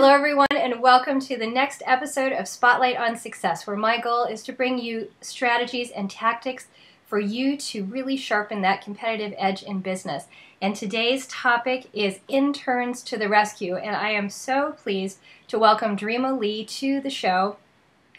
Hello, everyone, and welcome to the next episode of Spotlight on Success, where my goal is to bring you strategies and tactics for you to really sharpen that competitive edge in business. And today's topic is interns to the rescue, and I am so pleased to welcome Dreama Lee to the show,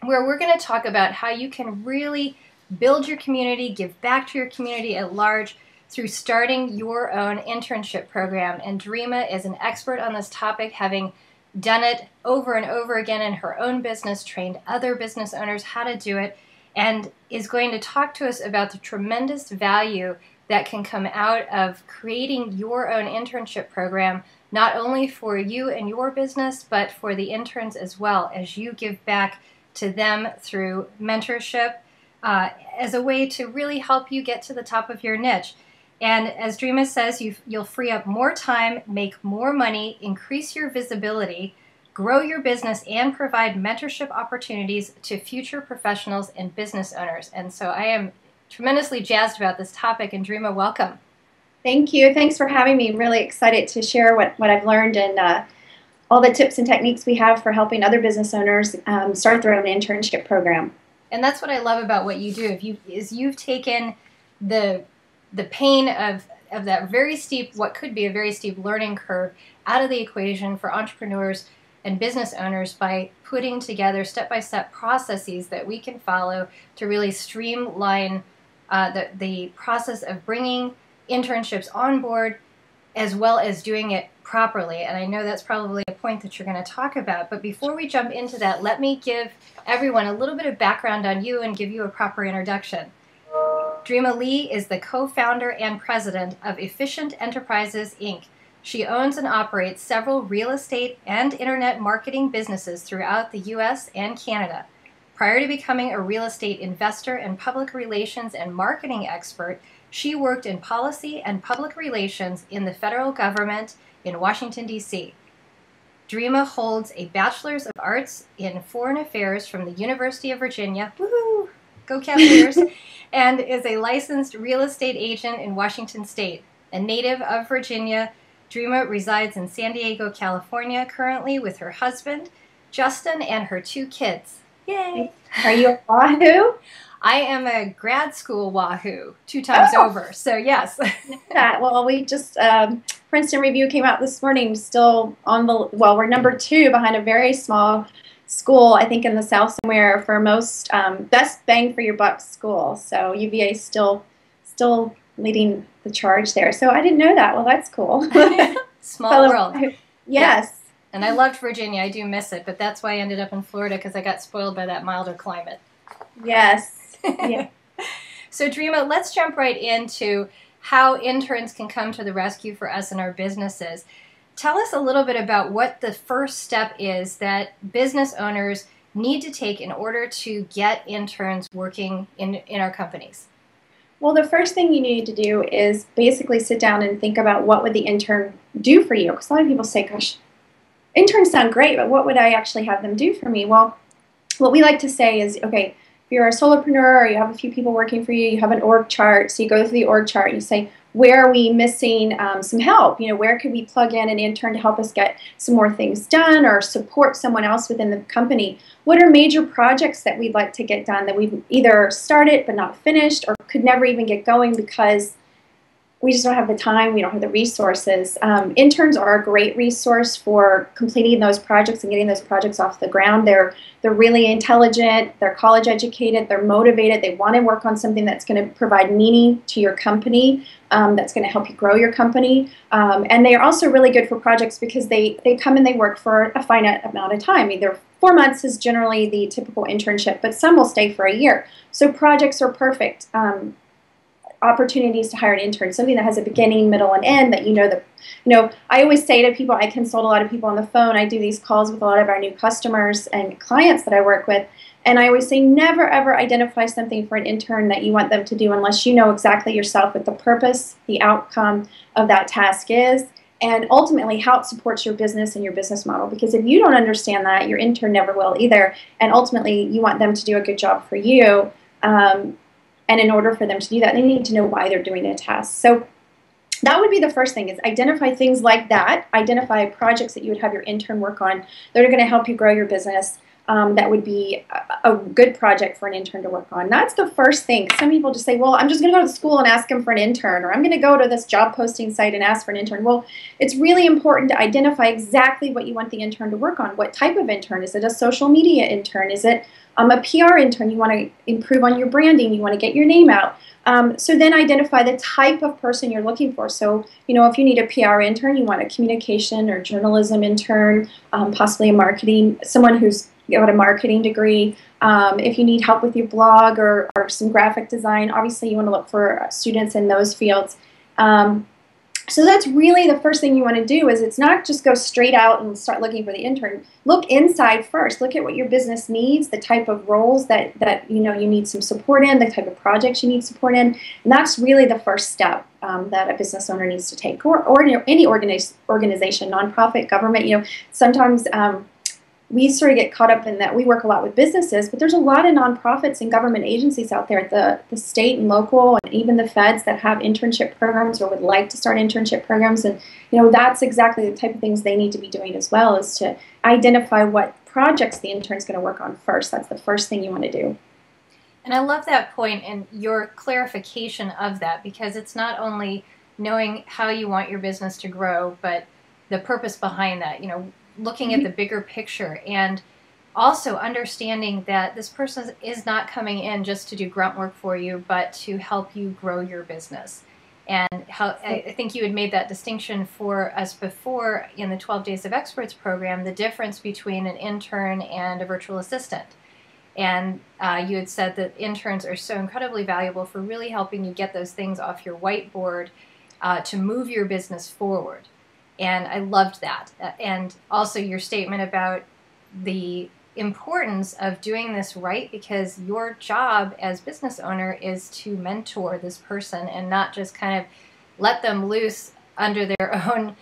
where we're going to talk about how you can really build your community, give back to your community at large through starting your own internship program. And Dreama is an expert on this topic, having done it over and over again in her own business, trained other business owners how to do it, and is going to talk to us about the tremendous value that can come out of creating your own internship program, not only for you and your business, but for the interns as well, as you give back to them through mentorship as a way to really help you get to the top of your niche. And as Dreama says, you'll free up more time, make more money, increase your visibility, grow your business, and provide mentorship opportunities to future professionals and business owners. And so I am tremendously jazzed about this topic. And Dreama, welcome. Thank you. Thanks for having me. I'm really excited to share what I've learned and all the tips and techniques we have for helping other business owners start their own internship program. And that's what I love about what you do. You've taken the pain of that very steep, what could be a very steep learning curve out of the equation for entrepreneurs and business owners by putting together step-by-step processes that we can follow to really streamline the process of bringing internships on board, as well as doing it properly. And I know that's probably a point that you're going to talk about. But before we jump into that, let me give everyone a little bit of background on you and give you a proper introduction. Dreama Lee is the co-founder and president of Efficient Enterprises, Inc. She owns and operates several real estate and internet marketing businesses throughout the U.S. and Canada. Prior to becoming a real estate investor and public relations and marketing expert, she worked in policy and public relations in the federal government in Washington, D.C. Dreama holds a Bachelor's of Arts in Foreign Affairs from the University of Virginia. Woohoo! Go Cavaliers! And is a licensed real estate agent in Washington State. A native of Virginia, Dreama resides in San Diego, California, currently with her husband, Justin, and her 2 kids. Yay! Are you a Wahoo? I am a grad school Wahoo 2 times over, so yes. Well, we just, Princeton Review came out this morning, still on the, well, we're number 2 behind a very small school, I think in the South somewhere, for most best bang for your buck school. So UVA still leading the charge there. So I didn't know that. Well, that's cool. Small world. Yes. Yeah. And I loved Virginia. I do miss it, but that's why I ended up in Florida, because I got spoiled by that milder climate. Yes. Yeah. So Dreama, let's jump right into how interns can come to the rescue for us in our businesses. Tell us a little bit about what the first step is that business owners need to take in order to get interns working in our companies. Well, the first thing you need to do is basically sit down and think about what would the intern do for you. Because a lot of people say, gosh, interns sound great, but what would I actually have them do for me? Well, what we like to say is, okay, if you're a solopreneur or you have a few people working for you, you have an org chart. So you go through the org chart and you say, where are we missing some help? You know, where could we plug in an intern to help us get some more things done or support someone else within the company? What are major projects that we'd like to get done that we've either started but not finished or could never even get going because we just don't have the time, we don't have the resources. Interns are a great resource for completing those projects and getting those projects off the ground. They're really intelligent, they're college educated, they're motivated, they want to work on something that's going to provide meaning to your company, that's going to help you grow your company. And they are also really good for projects because they come and they work for a finite amount of time. Either 4 months is generally the typical internship, but some will stay for a year. So projects are perfect. Opportunities to hire an intern, something that has a beginning, middle, and end that I always say to people, I consult a lot of people on the phone. I do these calls with a lot of our new customers and clients that I work with, and I always say never ever identify something for an intern that you want them to do unless you know exactly yourself what the purpose, the outcome of that task is, and ultimately how it supports your business and your business model. Because if you don't understand that, your intern never will either, and ultimately you want them to do a good job for you. And in order for them to do that, they need to know why they're doing a task. So that would be the first thing, is identify things like that. Identify projects that you would have your intern work on that are going to help you grow your business. That would be a good project for an intern to work on. That's the first thing. Some people just say, well, I'm just going to go to school and ask them for an intern, or I'm going to go to this job posting site and ask for an intern. Well, it's really important to identify exactly what you want the intern to work on. What type of intern? Is it a social media intern? Is it a PR intern? You want to improve on your branding. You want to get your name out. So then identify the type of person you're looking for. So, if you need a PR intern, you want a communication or journalism intern, possibly a marketing, someone who's got a marketing degree. If you need help with your blog or some graphic design, obviously you want to look for students in those fields. So that's really the first thing you want to do. Is it's not just go straight out and start looking for the intern. Look inside first. Look at what your business needs, the type of roles that you need some support in, the type of projects you need support in, and that's really the first step that a business owner needs to take, or any organization, nonprofit, government. Sometimes we sort of get caught up in that. We work a lot with businesses, but there's a lot of nonprofits and government agencies out there at the state and local, and even the feds, that have internship programs or would like to start internship programs. And that's exactly the type of things they need to be doing as well, is to identify what projects the intern's going to work on first. That's the first thing you want to do. And I love that point and your clarification of that, because it's not only knowing how you want your business to grow, but the purpose behind that. Looking at the bigger picture, and also understanding that this person is not coming in just to do grunt work for you, but to help you grow your business. And I think you had made that distinction for us before in the 12 Days of Experts program, the difference between an intern and a virtual assistant. And you had said that interns are so incredibly valuable for really helping you get those things off your whiteboard to move your business forward. And I loved that. And also your statement about the importance of doing this right, because your job as business owner is to mentor this person and not just kind of let them loose under their own,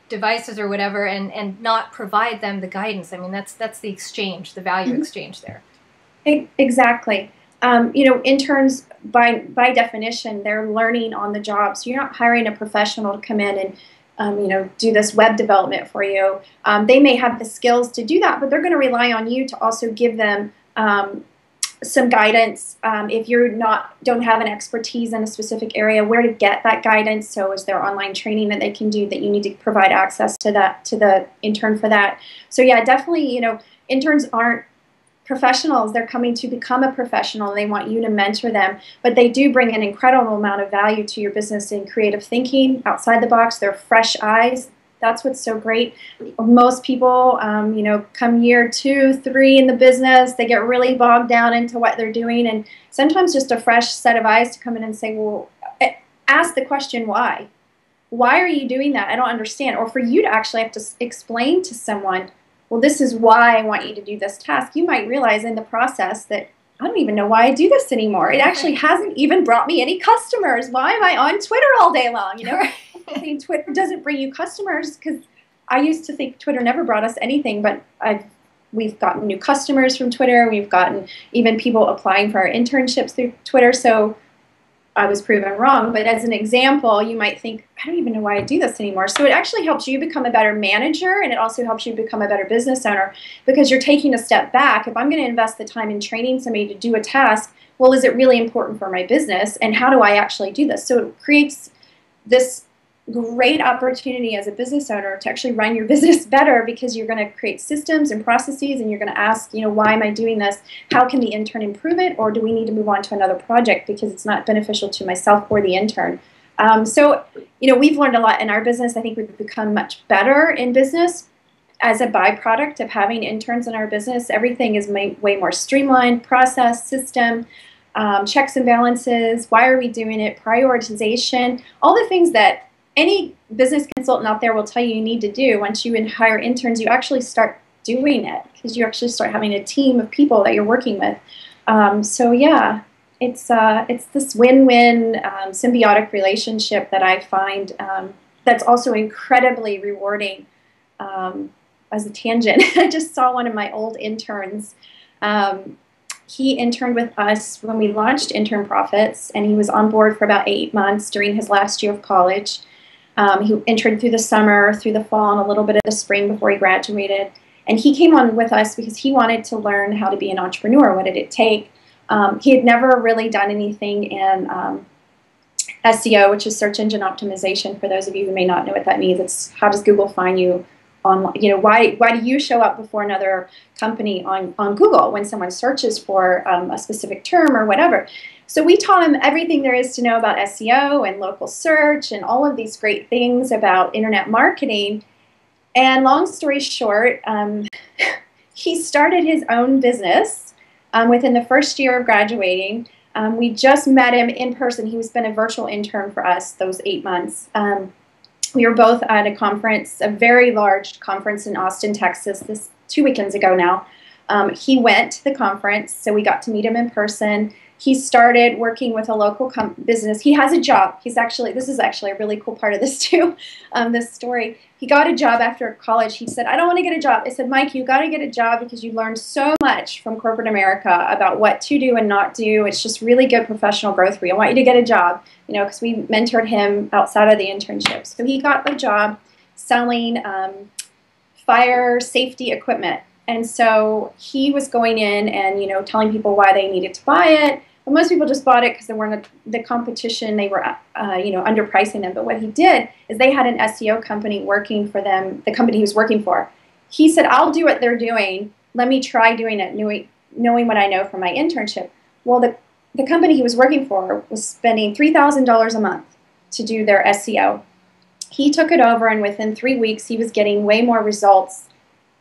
devices or whatever, and not provide them the guidance. I mean, that's the exchange, the value exchange there. Exactly. Interns, by definition, they're learning on the job. So you're not hiring a professional to come in and do this web development for you. They may have the skills to do that, but they're going to rely on you to also give them some guidance. If you don't have an expertise in a specific area, where to get that guidance. So is there online training that they can do that you need to provide access to the intern for that? So yeah, definitely, interns aren't professionals. They're coming to become a professional. They want you to mentor them, but they do bring an incredible amount of value to your business in creative thinking, outside the box. They're fresh eyes. That's what's so great. Most people, come year 2, 3 in the business, they get really bogged down into what they're doing, and sometimes just a fresh set of eyes to come in and say, well, ask the question, why? Why are you doing that? I don't understand. Or for you to actually have to explain to someone, well, this is why I want you to do this task. You might realize in the process that I don't even know why I do this anymore. It actually hasn't even brought me any customers. Why am I on Twitter all day long? I think Twitter doesn't bring you customers, because I used to think Twitter never brought us anything, but we've gotten new customers from Twitter. We've gotten even people applying for our internships through Twitter. So I was proven wrong, but as an example, you might think, I don't even know why I do this anymore. So it actually helps you become a better manager, and it also helps you become a better business owner, because you're taking a step back. If I'm going to invest the time in training somebody to do a task, well, is it really important for my business, and how do I actually do this? So it creates this great opportunity as a business owner to actually run your business better, because you're going to create systems and processes, and you're going to ask, why am I doing this? How can the intern improve it? Or do we need to move on to another project because it's not beneficial to myself or the intern? So we've learned a lot in our business. I think we've become much better in business as a byproduct of having interns in our business. Everything is way more streamlined, process, system, checks and balances. Why are we doing it? Prioritization, all the things that any business consultant out there will tell you need to do. Once you hire interns, you actually start doing it, because you actually start having a team of people that you're working with. So yeah, it's this win-win symbiotic relationship that I find that's also incredibly rewarding. As a tangent, I just saw one of my old interns. he interned with us when we launched Intern Profits, and he was on board for about 8 months during his last year of college. He interned through the summer, through the fall, and a little bit of the spring before he graduated. And he came on with us because he wanted to learn how to be an entrepreneur. What did it take? He had never really done anything in SEO, which is search engine optimization. For those of you who may not know what that means, it's how does Google find you online? You know, why do you show up before another company on Google when someone searches for a specific term or whatever? So we taught him everything there is to know about SEO and local search and all of these great things about internet marketing. And long story short, he started his own business within the first year of graduating. We just met him in person. He's been a virtual intern for us those 8 months. We were both at a conference, a very large conference in Austin, Texas, this 2 weekends ago now. He went to the conference, so we got to meet him in person. He started working with a local business. He has a job. This is actually a really cool part of this too, this story. He got a job after college. He said, I don't want to get a job. I said, Mike, you got to get a job because you learned so much from corporate America about what to do and not do. It's just really good professional growth for you. I want you to get a job, you know, because we mentored him outside of the internship. So he got the job selling fire safety equipment. And so he was going in and, you know, telling people why they needed to buy it. But most people just bought it because they weren't the competition. They were, you know, underpricing them. But what he did is they had an SEO company working for them, the company he was working for. He said, I'll do what they're doing. Let me try doing it, knowing what I know from my internship. Well, the company he was working for was spending $3,000 a month to do their SEO. He took it over, and within 3 weeks, he was getting way more results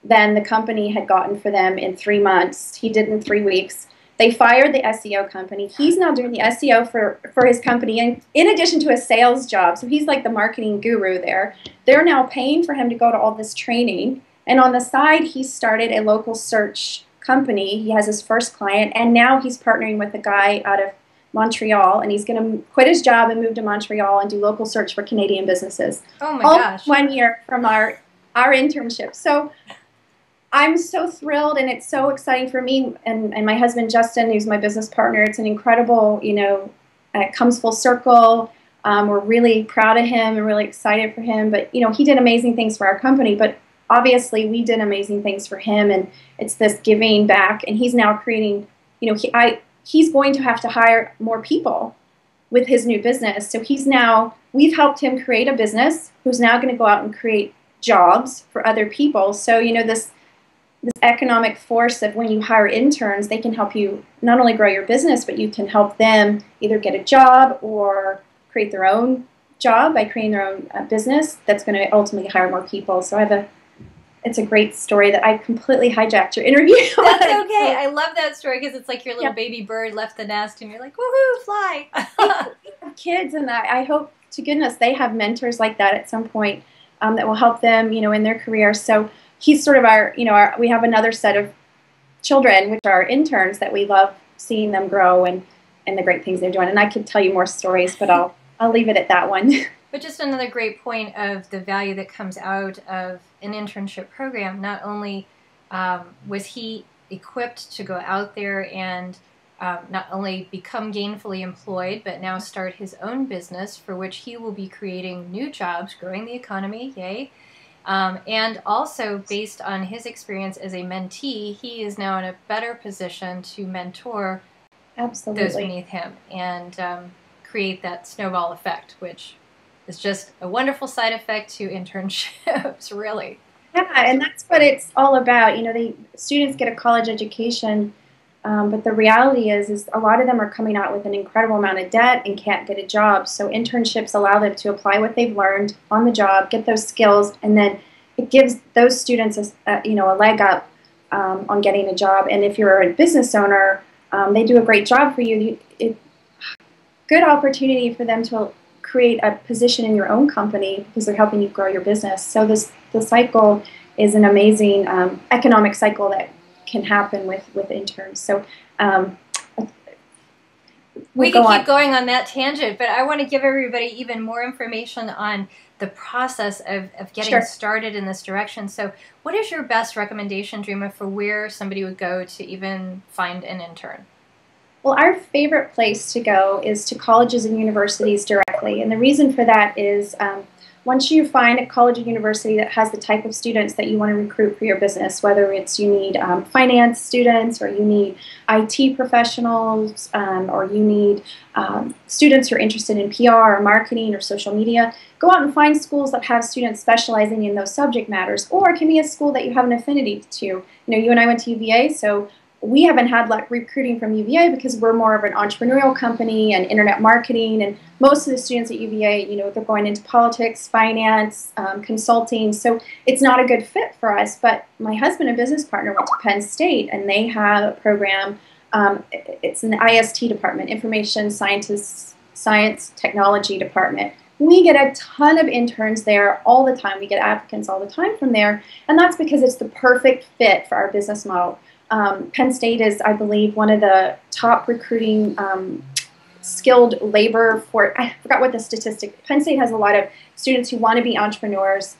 than the company had gotten for them in 3 months. He did in 3 weeks. They fired the SEO company. He's now doing the SEO for his company, and in addition to a sales job. So he's like the marketing guru there. They're now paying for him to go to all this training. And on the side, he started a local search company. He has his first client, and now he's partnering with a guy out of Montreal, and he's going to quit his job and move to Montreal and do local search for Canadian businesses. Oh my gosh. 1 year from our internship. So I'm so thrilled, and it's so exciting for me and my husband, Justin, who's my business partner. It's an incredible, you know, it comes full circle. We're really proud of him and really excited for him. But, you know, he did amazing things for our company, but obviously we did amazing things for him, and it's this giving back. And he's now creating, you know, he's going to have to hire more people with his new business. So we've helped him create a business who's now going to go out and create jobs for other people. So, you know, this economic force of when you hire interns, they can help you not only grow your business, but you can help them either get a job or create their own job by creating their own business that's going to ultimately hire more people. So it's a great story that I completely hijacked your interview. That's okay. I love that story because it's like your little baby bird left the nest and you're like, woohoo, fly. We have kids, and I hope to goodness they have mentors like that at some point that will help them, you know, in their career. So he's sort of we have another set of children, which are interns, that we love seeing them grow and the great things they're doing. And I could tell you more stories, but I'll leave it at that one. But just another great point of the value that comes out of an internship program. Not only was he equipped to go out there and not only become gainfully employed, but now start his own business for which he will be creating new jobs, growing the economy, yay. And also, based on his experience as a mentee, he is now in a better position to mentor those beneath him and create that snowball effect, which is just a wonderful side effect to internships, really. Yeah, and that's what it's all about. You know, the students get a college education, but the reality is a lot of them are coming out with an incredible amount of debt and can't get a job. So internships allow them to apply what they've learned on the job, get those skills, and then it gives those students a leg up on getting a job. And if you're a business owner, they do a great job for you. Good opportunity for them to create a position in your own company because they're helping you grow your business. So the cycle is an amazing economic cycle that can happen with interns. So we can keep going on that tangent, but I want to give everybody even more information on the process of getting started in this direction. So what is your best recommendation, Dreama, for where somebody would go to even find an intern? Well, our favorite place to go is to colleges and universities directly. And the reason for that is once you find a college or university that has the type of students that you want to recruit for your business, whether it's you need finance students or you need IT professionals or you need students who are interested in PR or marketing or social media, go out and find schools that have students specializing in those subject matters, or it can be a school that you have an affinity to. You know, you and I went to UVA, so we haven't had luck recruiting from UVA because we're more of an entrepreneurial company and internet marketing, and most of the students at UVA, you know, they're going into politics, finance, consulting, so it's not a good fit for us. But my husband and business partner went to Penn State, and they have a program, it's an IST department, Information Science Technology Department. We get a ton of interns there all the time. We get applicants all the time from there, and that's because it's the perfect fit for our business model. Penn State is, I believe, one of the top recruiting skilled labor for, I forgot what the statistic, Penn State has a lot of students who want to be entrepreneurs,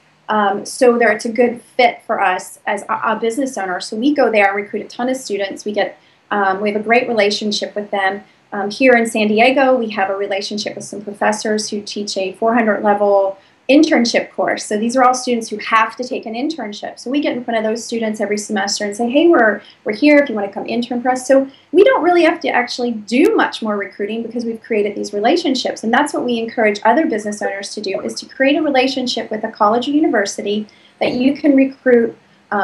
so it's a good fit for us as a business owner. So we go there and recruit a ton of students. We have a great relationship with them. Here in San Diego, we have a relationship with some professors who teach a 400 level internship course. So these are all students who have to take an internship. So we get in front of those students every semester and say, hey, we're here if you want to come intern for us. So we don't really have to actually do much more recruiting because we've created these relationships. And that's what we encourage other business owners to do, is to create a relationship with a college or university that you can recruit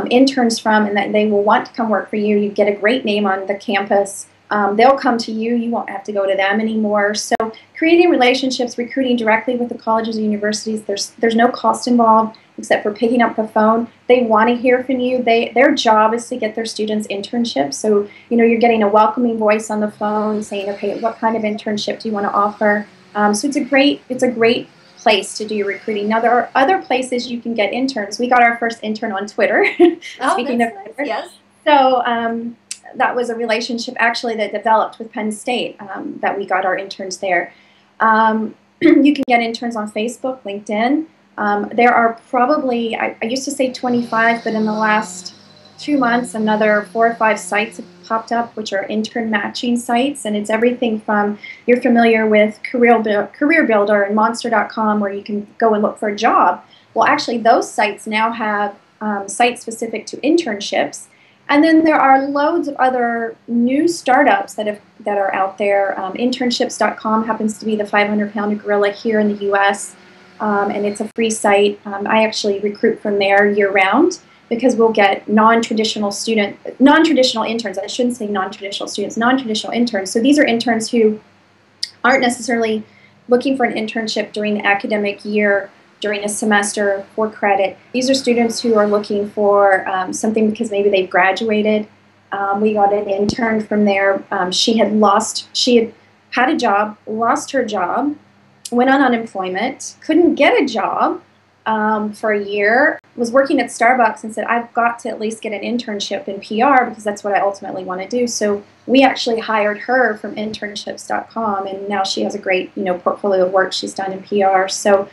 interns from, and that they will want to come work for you. You get a great name on the campus. They'll come to you. You won't have to go to them anymore. So creating relationships, recruiting directly with the colleges and universities, there's no cost involved except for picking up the phone. They want to hear from you. Their job is to get their students internships. So, you know, you're getting a welcoming voice on the phone saying, okay, what kind of internship do you want to offer? So it's a great place to do your recruiting. Now, there are other places you can get interns. We got our first intern on Twitter. Speaking of Twitter. Yes. So, that was a relationship actually that developed with Penn State, that we got our interns there. You can get interns on Facebook, LinkedIn. There are probably, I used to say 25, but in the last 2 months, another 4 or 5 sites have popped up, which are intern matching sites. And it's everything from, you're familiar with Career Builder and Monster.com, where you can go and look for a job. Well, actually, those sites now have sites specific to internships. And then there are loads of other new startups that are out there. Internships.com happens to be the 500-pound gorilla here in the U.S., and it's a free site. I actually recruit from there year-round because we'll get non-traditional interns. I shouldn't say non-traditional students, non-traditional interns. So these are interns who aren't necessarily looking for an internship during the academic year, during a semester for credit. These are students who are looking for something because maybe they've graduated. We got an intern from there. She had had a job, lost her job, went on unemployment, couldn't get a job for a year, was working at Starbucks and said, I've got to at least get an internship in PR because that's what I ultimately want to do. So we actually hired her from internships.com, and now she has a great, you know, portfolio of work she's done in PR. So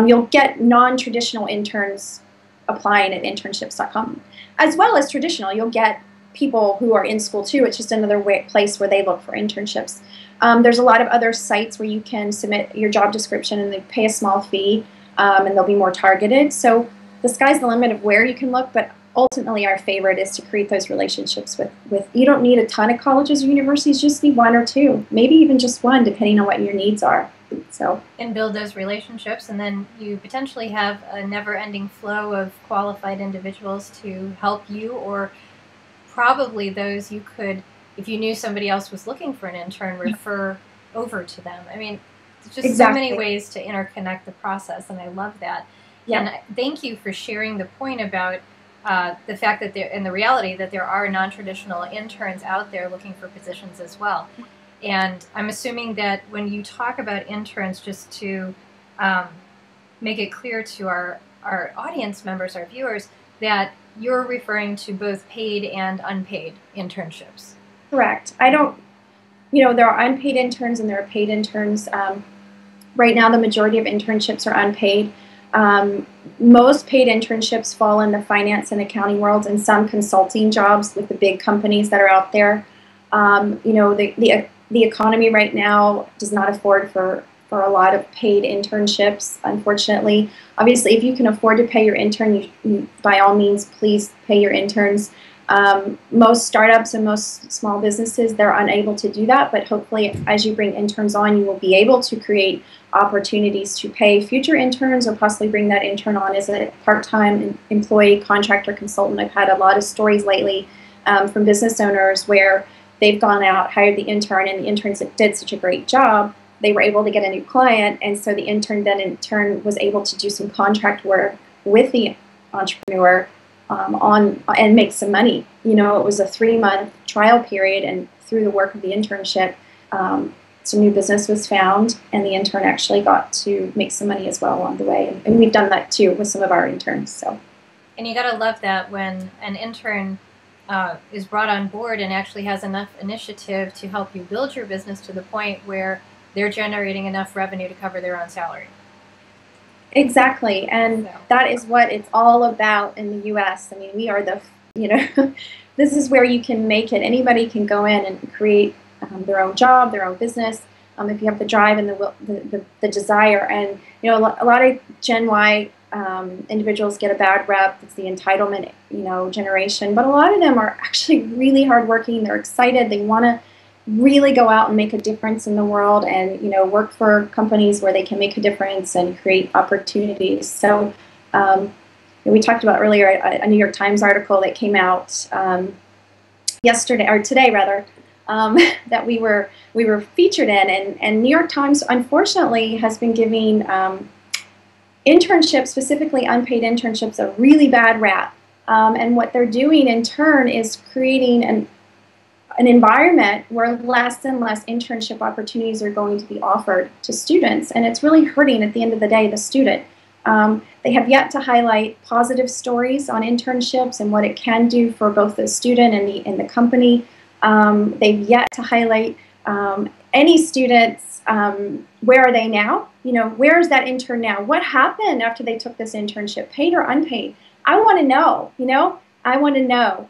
you'll get non-traditional interns applying at internships.com, as well as traditional. You'll get people who are in school too. It's just another place where they look for internships. There's a lot of other sites where you can submit your job description and they pay a small fee, and they'll be more targeted. So the sky's the limit of where you can look, but ultimately our favorite is to create those relationships with you don't need a ton of colleges or universities, just need 1 or 2, maybe even just 1, depending on what your needs are. So, and build those relationships, and then you potentially have a never-ending flow of qualified individuals to help you, or probably those you could, if you knew somebody else was looking for an intern, refer over to them. I mean, there's just so many ways to interconnect the process, and I love that. Yeah. And thank you for sharing the point about the fact that and the reality that there are non-traditional interns out there looking for positions as well. And I'm assuming that when you talk about interns, just to make it clear to our audience members, our viewers, that you're referring to both paid and unpaid internships. Correct. there are unpaid interns and there are paid interns. Right now, the majority of internships are unpaid. Most paid internships fall in the finance and accounting worlds and some consulting jobs with the big companies that are out there. The economy right now does not afford for a lot of paid internships, unfortunately. Obviously, if you can afford to pay your intern, you by all means, please pay your interns. Most startups and most small businesses, they're unable to do that, but hopefully as you bring interns on, you will be able to create opportunities to pay future interns or possibly bring that intern on as a part-time employee, contractor, consultant. I've had a lot of stories lately from business owners where they've gone out, hired the intern, and the interns did such a great job. They were able to get a new client, and so the intern then in turn was able to do some contract work with the entrepreneur and make some money. It was a 3-month trial period, and through the work of the internship, some new business was found, and the intern actually got to make some money as well along the way. And we've done that too with some of our interns. So, and you got to love that when an intern is brought on board and actually has enough initiative to help you build your business to the point where they're generating enough revenue to cover their own salary. Exactly, and that is what it's all about in the U.S. I mean, we are this is where you can make it. Anybody can go in and create their own job, their own business, if you have the drive and the desire. And a lot of Gen Y individuals get a bad rep. It's the entitlement, generation. But a lot of them are actually really hardworking. They're excited. They want to really go out and make a difference in the world, and work for companies where they can make a difference and create opportunities. So we talked about earlier a New York Times article that came out yesterday, or today rather, that we were featured in, and New York Times unfortunately has been giving internships, specifically unpaid internships, a really bad rap. And what they're doing in turn is creating an environment where less and less internship opportunities are going to be offered to students, and it's really hurting at the end of the day the student. They have yet to highlight positive stories on internships and what it can do for both the student and the company. They've yet to highlight any students. Where are they now? Where is that intern now? What happened after they took this internship, paid or unpaid? I want to know. I want to know.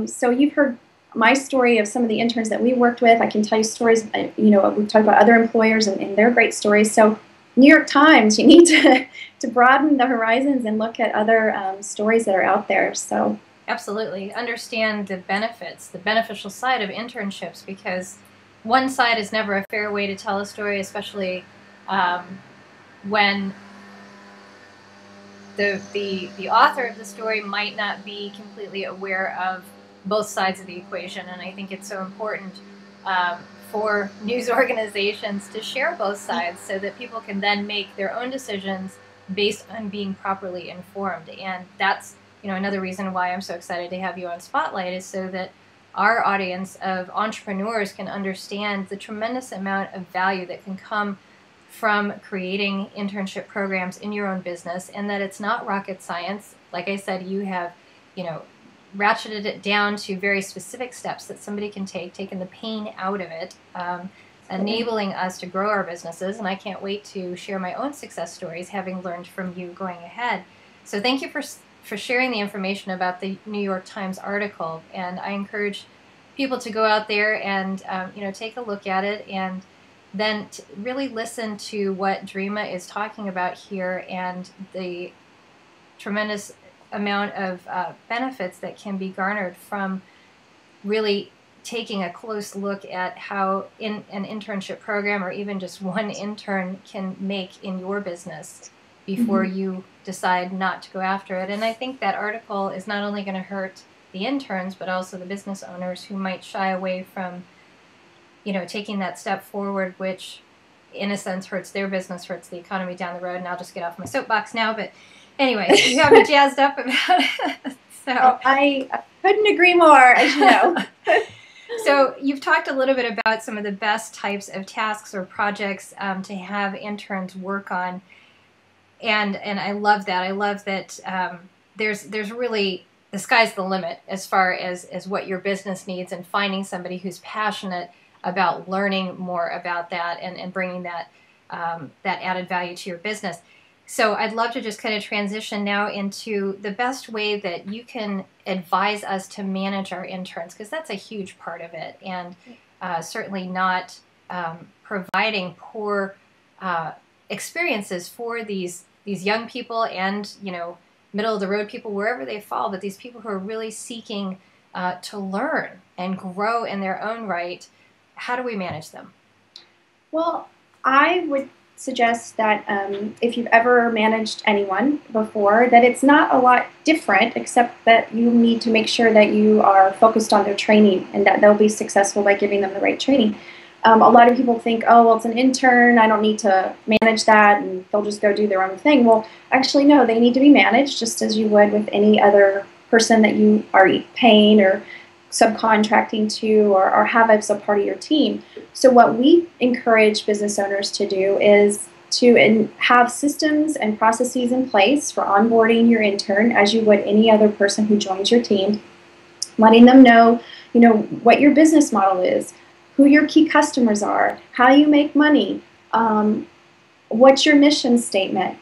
So you've heard my story of some of the interns that we worked with. I can tell you stories. We've talked about other employers and their great stories. So New York Times, you need to broaden the horizons and look at other stories that are out there. So absolutely understand the benefits, the beneficial side of internships, because one side is never a fair way to tell a story, especially when the author of the story might not be completely aware of both sides of the equation. And I think it's so important for news organizations to share both sides so that people can then make their own decisions based on being properly informed. And that's another reason why I'm so excited to have you on Spotlight, is so that our audience of entrepreneurs can understand the tremendous amount of value that can come from creating internship programs in your own business, and that it's not rocket science. Like I said, you have, ratcheted it down to very specific steps that somebody can take, taking the pain out of it, enabling us to grow our businesses. And I can't wait to share my own success stories, having learned from you going ahead. So thank you for sharing the information about the New York Times article. And I encourage people to go out there and take a look at it, and then really listen to what Dreama is talking about here, and the tremendous amount of benefits that can be garnered from really taking a close look at how in an internship program, or even just one intern, can make in your business before you decide not to go after it. And I think that article is not only going to hurt the interns, but also the business owners who might shy away from taking that step forward, which in a sense hurts their business, hurts the economy down the road. And I'll just get off my soapbox now, but anyway, you have me jazzed up about it. So I couldn't agree more, as you know. So you've talked a little bit about some of the best types of tasks or projects to have interns work on, and I love that. I love that there's really, the sky's the limit as far as what your business needs, and finding somebody who's passionate about learning more about that and bringing that that added value to your business. So I'd love to just kind of transition now into the best way that you can advise us to manage our interns, because that's a huge part of it, and certainly not providing poor experiences for these young people and, you know, middle of the road people, wherever they fall, but these people who are really seeking to learn and grow in their own right. How do we manage them? Well, I would suggest that if you've ever managed anyone before, that it's not a lot different, except that you need to make sure that you are focused on their training and that they'll be successful by giving them the right training. A lot of people think, oh, well, it's an intern, I don't need to manage that, and they'll just go do their own thing. Well, actually, no, they need to be managed just as you would with any other person that you are paying or subcontracting to or have as a part of your team. So what we encourage business owners to do is to have systems and processes in place for onboarding your intern as you would any other person who joins your team, letting them know, you know, what your business model is, who your key customers are, how you make money, what's your mission statement.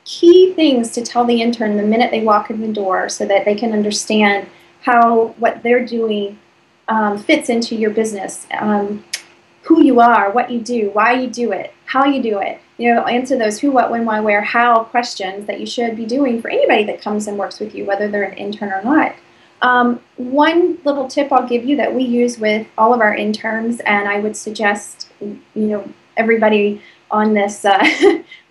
Key things to tell the intern the minute they walk in the door so that they can understand how what they're doing fits into your business, who you are, what you do, why you do it, how you do it. You know, answer those who, what, when, why, where, how questions that you should be doing for anybody that comes and works with you, whether they're an intern or not. One little tip I'll give you that we use with all of our interns, and I would suggest, you know, everybody on this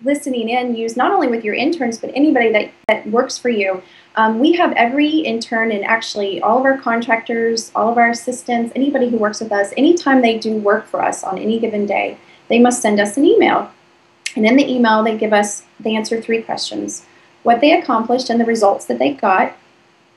listening in use not only with your interns, but anybody that works for you. We have every intern and actually all of our contractors, all of our assistants, anybody who works with us, anytime they do work for us on any given day, they must send us an email. And in the email, they answer 3 questions: what they accomplished and the results that they got,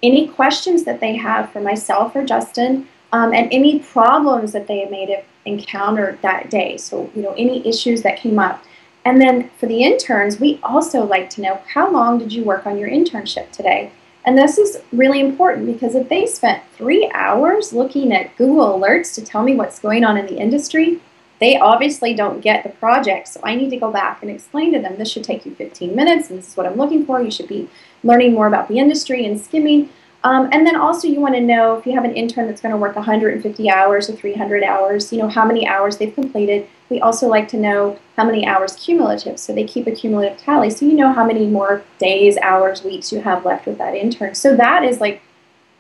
any questions that they have for myself or Justin, and any problems that they may have encountered that day. So, you know, any issues that came up. And then for the interns, we also like to know, how long did you work on your internship today? And this is really important, because if they spent 3 hours looking at Google Alerts to tell me what's going on in the industry, they obviously don't get the project. So I need to go back and explain to them, this should take you 15 minutes, and this is what I'm looking for. You should be learning more about the industry and skimming. And then also you want to know, if you have an intern that's going to work 150 hours or 300 hours, you know, how many hours they've completed. We also like to know how many hours cumulative, so they keep a cumulative tally, so you know how many more days, hours, weeks you have left with that intern. So that is, like,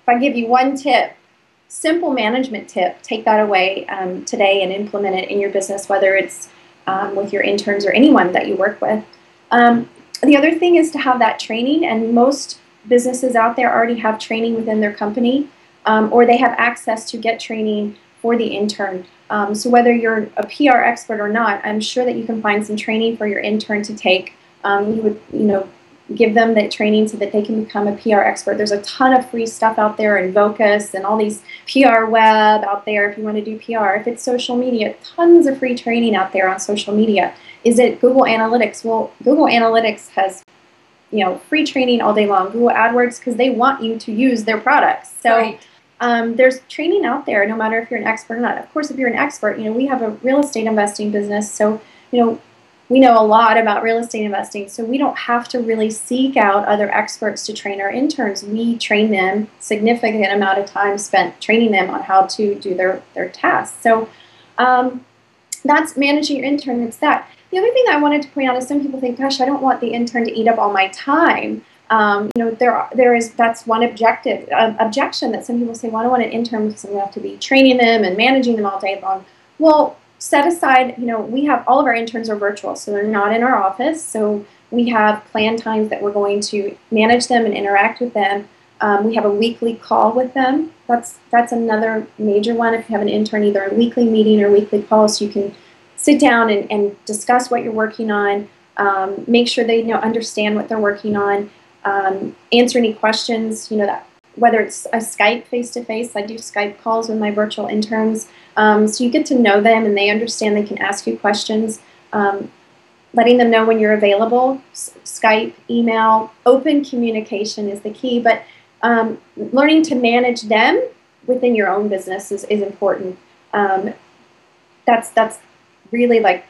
if I give you one tip, simple management tip, take that away today and implement it in your business, whether it's with your interns or anyone that you work with. The other thing is to have that training, and most businesses out there already have training within their company, or they have access to get training for the intern. So whether you're a PR expert or not, I'm sure that you can find some training for your intern to take. You would, you know, give them that training so that they can become a PR expert. There's a ton of free stuff out there in Vocus and all these PR web out there if you want to do PR. If it's social media, tons of free training out there on social media. Is it Google Analytics? Well, Google Analytics has, you know, free training all day long. Google AdWords, because they want you to use their products. So right. There's training out there, no matter if you're an expert or not. Of course, if you're an expert, you know, we have a real estate investing business, so, you know, we know a lot about real estate investing, so we don't have to really seek out other experts to train our interns. We train them, significant amount of time spent training them on how to do their tasks. So that's managing your intern. It's that. The other thing that I wanted to point out is some people think, gosh, I don't want the intern to eat up all my time. You know, that's one objection that some people say, well, I don't want an intern because I'm going to have to be training them and managing them all day long. Well, set aside, you know, we have all of our interns are virtual, so they're not in our office. So we have planned times that we're going to manage them and interact with them. We have a weekly call with them. That's another major one. If you have an intern, either a weekly meeting or weekly call, so you can sit down and discuss what you're working on, make sure they understand what they're working on, answer any questions, you know, that whether it's a Skype face-to-face. I do Skype calls with my virtual interns. So you get to know them and they understand they can ask you questions. Letting them know when you're available. Skype, email, open communication is the key. But learning to manage them within your own business is important. that's really like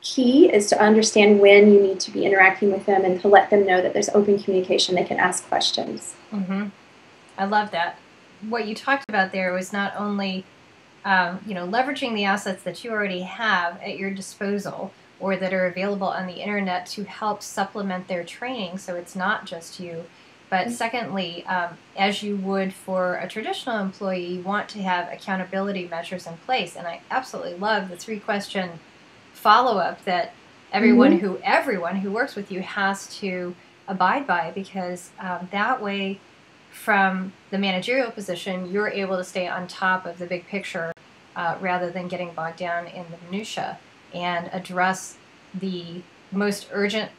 key, is to understand when you need to be interacting with them and to let them know that there's open communication. They can ask questions. Mm-hmm. I love that. What you talked about there was not only leveraging the assets that you already have at your disposal or that are available on the internet to help supplement their training, so it's not just you. But secondly, as you would for a traditional employee, you want to have accountability measures in place. And I absolutely love the 3-question follow-up that everyone who works with you has to abide by, because that way, from the managerial position, you're able to stay on top of the big picture rather than getting bogged down in the minutia, and address the most urgent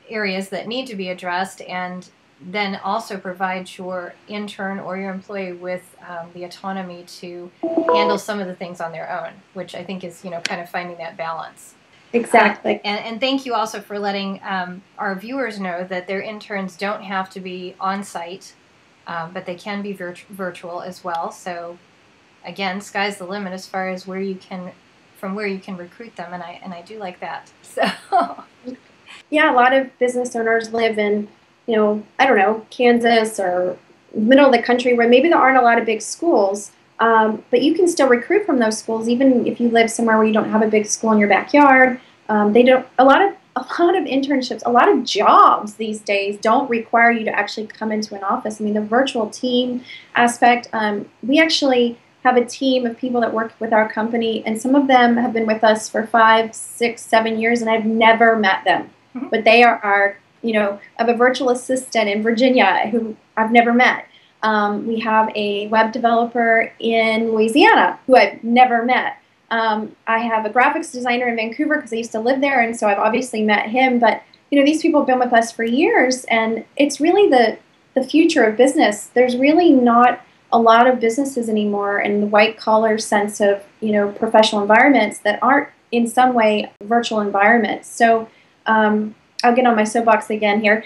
areas that need to be addressed, and then also provide your intern or your employee with the autonomy to handle some of the things on their own, which I think is, kind of finding that balance. Exactly. And thank you also for letting our viewers know that their interns don't have to be on site, but they can be virtual as well. So again, sky's the limit as far as where you can recruit them, and I do like that. So yeah, a lot of business owners live in, I don't know, Kansas or middle of the country where maybe there aren't a lot of big schools, but you can still recruit from those schools even if you live somewhere where you don't have a big school in your backyard. They don't. A lot of internships, a lot of jobs these days don't require you to actually come into an office. I mean, the virtual team aspect. We actually have a team of people that work with our company, and some of them have been with us for 5, 6, 7 years, and I've never met them. But they are our, I have a virtual assistant in Virginia who I've never met. We have a web developer in Louisiana who I've never met. I have a graphics designer in Vancouver because I used to live there, and so I've obviously met him. But, these people have been with us for years, and it's really the future of business. There's really not a lot of businesses anymore in the white-collar sense of, professional environments that aren't in some way virtual environments. So I'll get on my soapbox again here.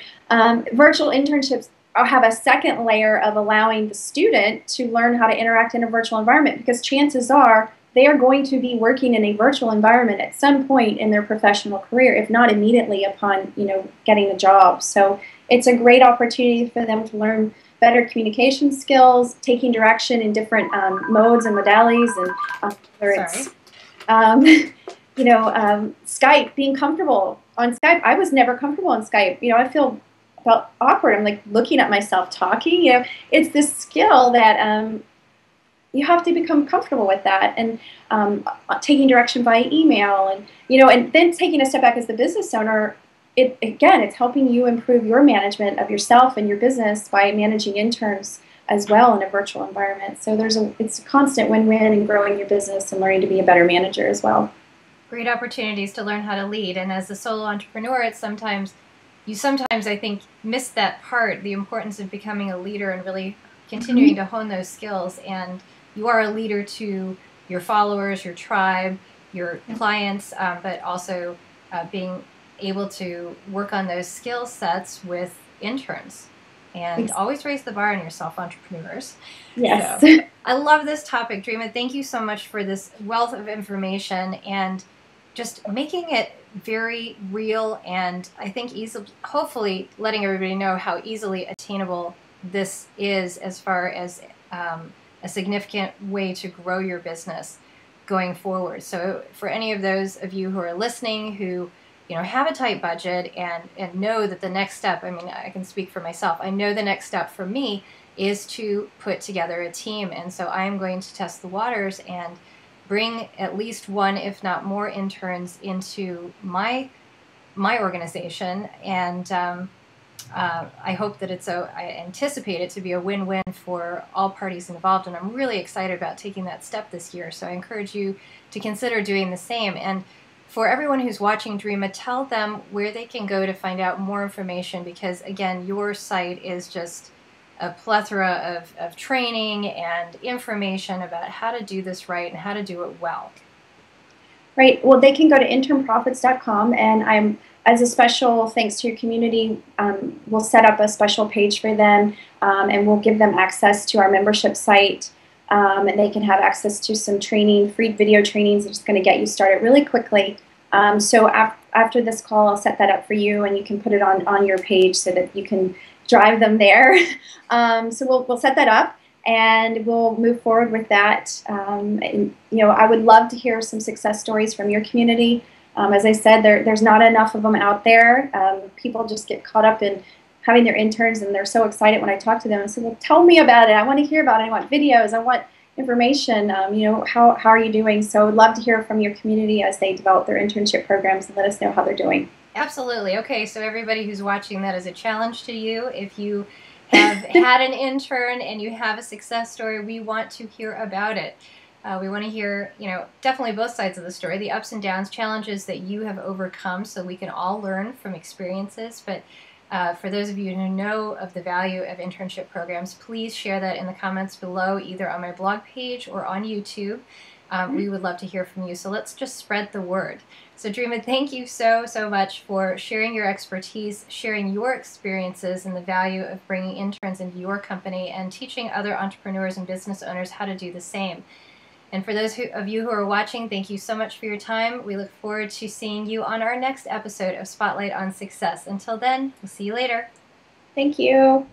Virtual internships have a second layer of allowing the student to learn how to interact in a virtual environment, because chances are they are going to be working in a virtual environment at some point in their professional career, if not immediately upon, getting a job. So it's a great opportunity for them to learn better communication skills, taking direction in different modes and modalities, and whether it's Skype, being comfortable on Skype. I was never comfortable on Skype. I felt awkward. I'm like looking at myself talking. It's this skill that you have to become comfortable with that, and taking direction via email, and and then taking a step back as the business owner. It's helping you improve your management of yourself and your business by managing interns as well in a virtual environment. So it's a constant win-win in growing your business and learning to be a better manager as well. Great opportunities to learn how to lead. And as a solo entrepreneur, you sometimes I think miss that part, the importance of becoming a leader and really continuing to hone those skills. And you are a leader to your followers, your tribe, your clients, but also being able to work on those skill sets with interns. And always raise the bar on yourself, entrepreneurs. Yes. So, I love this topic, Dreama. Thank you so much for this wealth of information and just making it very real, and I think hopefully letting everybody know how easily attainable this is as far as a significant way to grow your business going forward. So for any of those of you who are listening who have a tight budget and know that the next step, I mean, I can speak for myself, I know the next step for me is to put together a team, and so I'm going to test the waters and bring at least one, if not more, interns into my organization, and I hope that I anticipate it to be a win-win for all parties involved, and I'm really excited about taking that step this year. So I encourage you to consider doing the same. And for everyone who's watching Dreama, tell them where they can go to find out more information, because again, your site is just a plethora of training and information about how to do this right and how to do it well. Right. Well, they can go to internprofits.com, and as a special thanks to your community, we'll set up a special page for them, and we'll give them access to our membership site. and they can have access to some training, free video trainings that's going to get you started really quickly. So after this call, I'll set that up for you, and you can put it on your page so that you can drive them there. So we'll set that up, and we'll move forward with that. And, I would love to hear some success stories from your community. As I said, there's not enough of them out there. People just get caught up in having their interns, and they're so excited when I talk to them and say, well, tell me about it. I want to hear about it. I want videos. I want information. How are you doing? So I'd love to hear from your community as they develop their internship programs, and let us know how they're doing. Absolutely. Okay, so everybody who's watching, that is a challenge to you. If you have had an intern and you have a success story, we want to hear about it. We want to hear, definitely both sides of the story, the ups and downs, challenges that you have overcome, so we can all learn from experiences. But for those of you who know of the value of internship programs, please share that in the comments below, either on my blog page or on YouTube. We would love to hear from you. So let's just spread the word. So Dreama, thank you so much for sharing your expertise, sharing your experiences, and the value of bringing interns into your company and teaching other entrepreneurs and business owners how to do the same. And for those of you who are watching, thank you so much for your time. We look forward to seeing you on our next episode of Spotlight on Success. Until then, we'll see you later. Thank you.